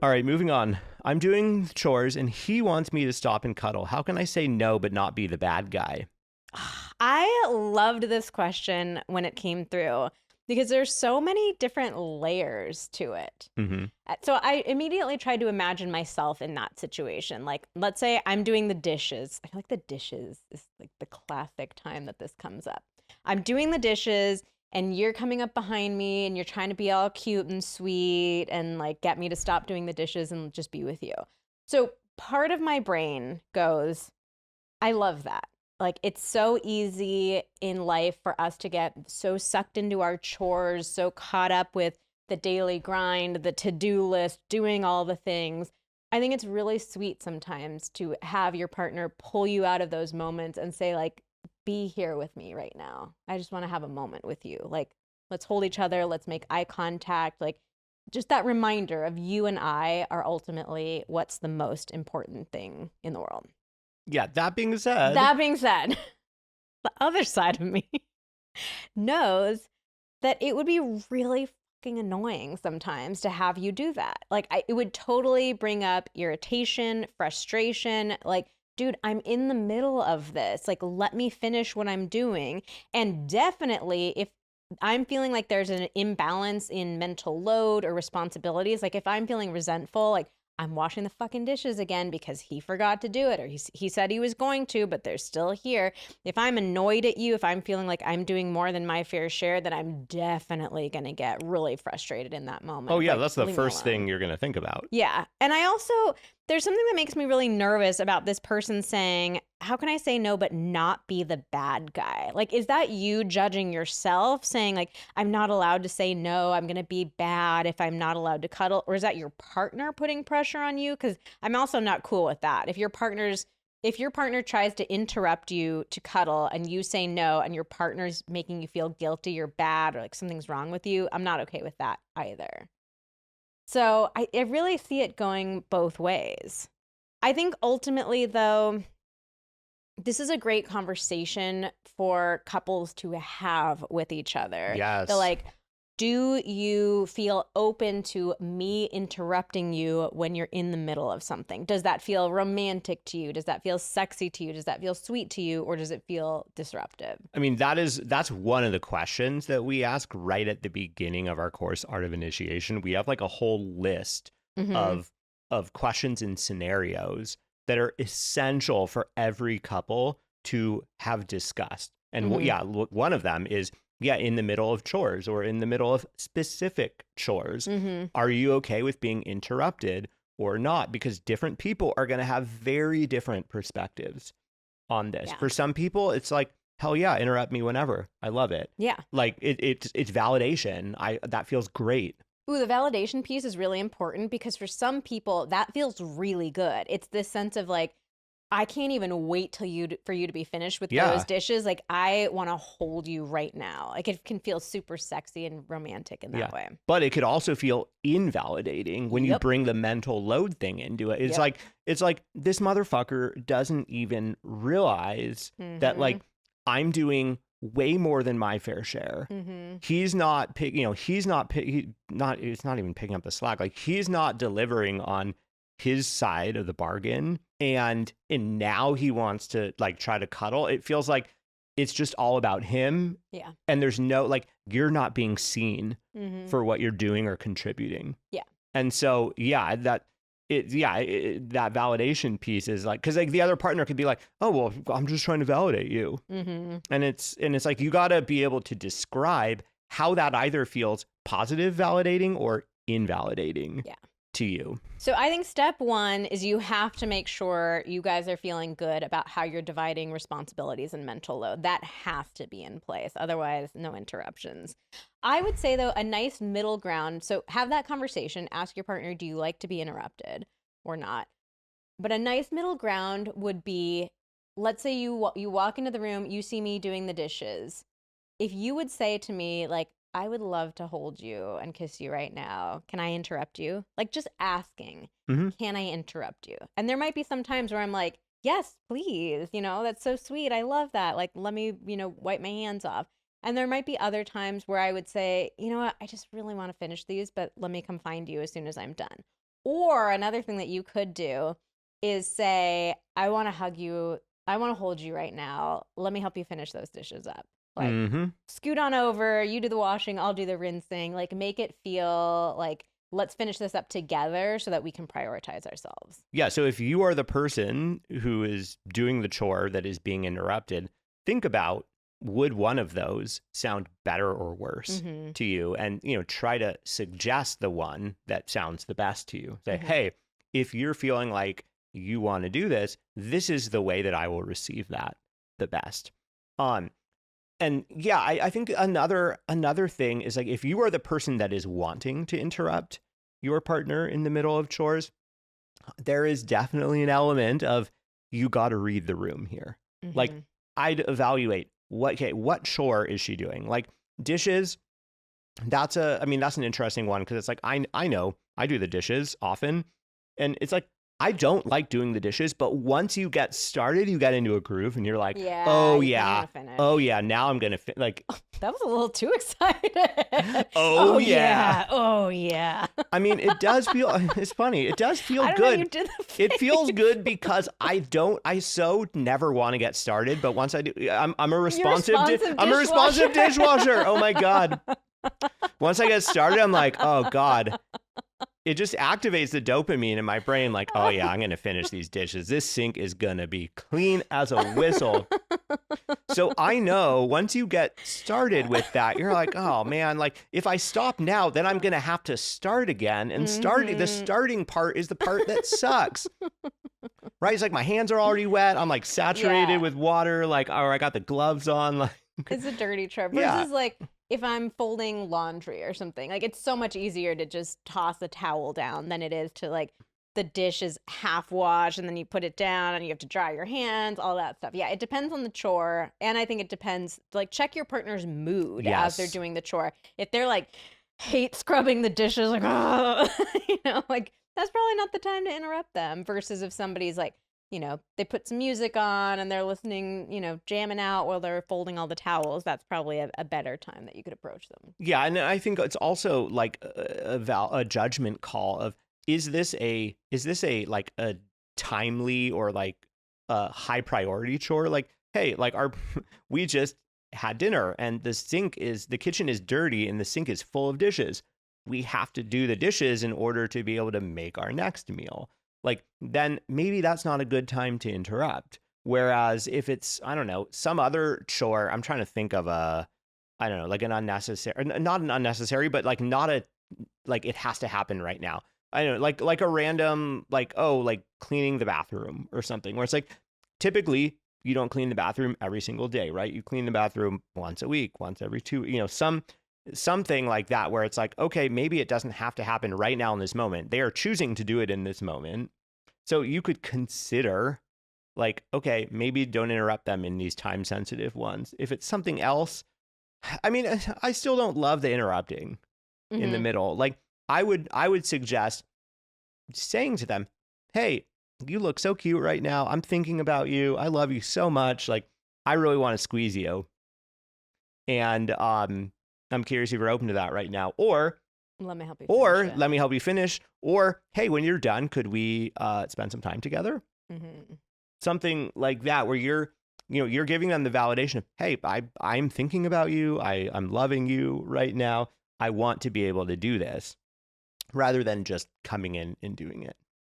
All right, moving on. I'm doing chores and he wants me to stop and cuddle. How can I say no but not be the bad guy? I loved this question when it came through because there's so many different layers to it. Mm-hmm. So I immediately tried to imagine myself in that situation. Like, let's say I'm doing the dishes. I feel like the dishes is like the classic time that this comes up. I'm doing the dishes and you're coming up behind me and you're trying to be all cute and sweet and like get me to stop doing the dishes and just be with you. So part of my brain goes, I love that. Like, it's so easy in life for us to get so sucked into our chores, so caught up with the daily grind, the to-do list, doing all the things. I think it's really sweet sometimes to have your partner pull you out of those moments and say, like, be here with me right now. I just want to have a moment with you. Like, let's hold each other, let's make eye contact. Like, just that reminder of you and I are ultimately what's the most important thing in the world. Yeah, that being said, That being said, the other side of me knows that it would be really fucking annoying sometimes to have you do that. Like, it would totally bring up irritation, frustration. Like, dude, I'm in the middle of this. Like, let me finish what I'm doing. And definitely, if I'm feeling like there's an imbalance in mental load or responsibilities, like if I'm feeling resentful, like I'm washing the fucking dishes again because he forgot to do it or he said he was going to, but they're still here. If I'm annoyed at you, if I'm feeling like I'm doing more than my fair share, then I'm definitely going to get really frustrated in that oh moment. It's yeah, like, that's the leave me first alone. thing you're going to think about. Yeah. And I also, there's something that makes me really nervous about this person saying, how can I say no but not be the bad guy? Like, is that you judging yourself, saying, like, I'm not allowed to say no, I'm going to be bad if I'm not allowed to cuddle? Or is that your partner putting pressure on you? Because I'm also not cool with that. If your partner tries to interrupt you to cuddle and you say no and your partner's making you feel guilty or bad or like something's wrong with you, I'm not okay with that either. So I really see it going both ways. I think ultimately, though, this is a great conversation for couples to have with each other. The Yes. like, do you feel open to me interrupting you when you're in the middle of something? Does that feel romantic to you? Does that feel sexy to you? Does that feel sweet to you? Or does it feel disruptive? I mean, that's one of the questions that we ask right at the beginning of our course, Art of Initiation. We have like a whole list Mm-hmm. of questions and scenarios that are essential for every couple to have discussed. And Mm-hmm. yeah, one of them is yeah, in the middle of chores or in the middle of specific chores, Mm-hmm. are you okay with being interrupted or not? Because different people are going to have very different perspectives on this. Yeah. For some people, it's like, hell yeah, interrupt me whenever. I love it. Yeah. Like it's validation. That feels great. Ooh, the validation piece is really important because for some people that feels really good. It's this sense of like, I can't even wait till for you to be finished with those Yeah. dishes. Like, I want to hold you right now. Like, it can feel super sexy and romantic in Yeah. that way. But it could also feel invalidating when you Yep. bring the mental load thing into it. Yep. It's like this motherfucker doesn't even realize that Mm-hmm. like I'm doing way more than my fair share. Mm-hmm. He's not pick, he's not not it's not even picking up the slack. Like he's not delivering on his side of the bargain and now he wants to like try to cuddle. It feels like it's just all about him Yeah. and there's no like you're not being seen Mm-hmm. for what you're doing or contributing. Yeah. And so yeah, that validation piece is like cuz like the other partner could be like, "Oh, well, I'm just trying to validate you." Mm-hmm. And it's like you got to be able to describe how that either feels positive validating or invalidating Yeah. to you. So I think step one is you have to make sure you guys are feeling good about how you're dividing responsibilities and mental load. That has to be in place. Otherwise, no interruptions. I would say, though, a nice middle ground. So have that conversation. Ask your partner, do you like to be interrupted or not? But a nice middle ground would be, let's say you walk into the room, you see me doing the dishes. If you would say to me, like, I would love to hold you and kiss you right now. Can I interrupt you? Like, just asking, Mm-hmm. can I interrupt you? And there might be some times where I'm like, yes, please. That's so sweet. I love that. Like, let me, wipe my hands off. And there might be other times where I would say, you know what? I just really want to finish these, but let me come find you as soon as I'm done. Or another thing that you could do is say, I want to hug you. I want to hold you right now. Let me help you finish those dishes up. Like, Mm-hmm. scoot on over. You do the washing. I'll do the rinsing. Like, make it feel like, let's finish this up together so that we can prioritize ourselves. Yeah. So if you are the person who is doing the chore that is being interrupted, think about, would one of those sound better or worse Mm-hmm. to you? And, try to suggest the one that sounds the best to you. Say, Mm-hmm. hey, if you're feeling like you want to do this, this is the way that I will receive that the best. Um, and yeah, I think another thing is, like, if you are the person that is wanting to interrupt your partner in the middle of chores, there is definitely an element of, you got to read the room here. Like, Mm-hmm. I'd evaluate, what chore is she doing? Like, dishes, that's an interesting one, because it's like, I know I do the dishes often, and it's like, I don't like doing the dishes, but once you get started, you get into a groove and you're like, Yeah, oh you kind of yeah, want to finish. oh yeah, now I'm gonna like, That was a little too excited. oh Oh yeah. yeah. Oh yeah. I mean, it does feel, it's funny, it does feel I don't know. You good. did the It feels face. good because I so never want to get started, but once I do, I'm a You're responsive, responsive I'm a responsive dishwasher. dishwasher. Oh my God. Once I get started, I'm like, oh God, it just activates the dopamine in my brain. Like, oh yeah, I'm going to finish these dishes. This sink is going to be clean as a whistle. So I know once you get started with that, you're like, oh man, like, if I stop now, then I'm going to have to start again. And the Mm-hmm. starting part is the part that sucks. Right? It's like, my hands are already wet. I'm like saturated Yeah. with water. Like, or I got the gloves on. Like, It's a dirty chore yeah. versus like if I'm folding laundry or something. Like it's so much easier to just toss a towel down than it is to like the dish is half washed and then you put it down and you have to dry your hands, all that stuff. Yeah, it depends on the chore. And I think it depends, like, check your partner's mood as they're Yes. doing the chore. If they're like, hate scrubbing the dishes, like, oh, like that's probably not the time to interrupt them versus if somebody's like, they put some music on and they're listening, jamming out while they're folding all the towels. That's probably a better time that you could approach them. Yeah, and I think it's also like a judgment call of, is this a like a timely or like a high priority chore? Like, hey, like, our we just had dinner and the kitchen is dirty and the sink is full of dishes. We have to do the dishes in order to be able to make our next meal. Like, then maybe that's not a good time to interrupt. Whereas if it's, I don't know, some other chore, I'm trying to think of I don't know, like an unnecessary, not an unnecessary, but like not a, like, it has to happen right now. I don't know, like a random, like, oh, like cleaning the bathroom or something, where it's like, typically you don't clean the bathroom every single day, right? You clean the bathroom once a week, once every two, something like that, where it's like, okay, maybe it doesn't have to happen right now in this moment. They are choosing to do it in this moment. So you could consider, like, okay, maybe don't interrupt them in these time sensitive ones. If it's something else, I mean, I still don't love the interrupting in the Mm-hmm. middle. Like, I would suggest saying to them, "Hey, you look so cute right now. I'm thinking about you. I love you so much. Like, I really want to squeeze you." And I'm curious if you're open to that right now. Let me help you finish Or it. let me help you finish. Or, hey, when you're done, could we spend some time together? Mm-hmm. Something like that, where you're giving them the validation of, hey, I'm thinking about you. I'm loving you right now. I want to be able to do this, rather than just coming in and doing it.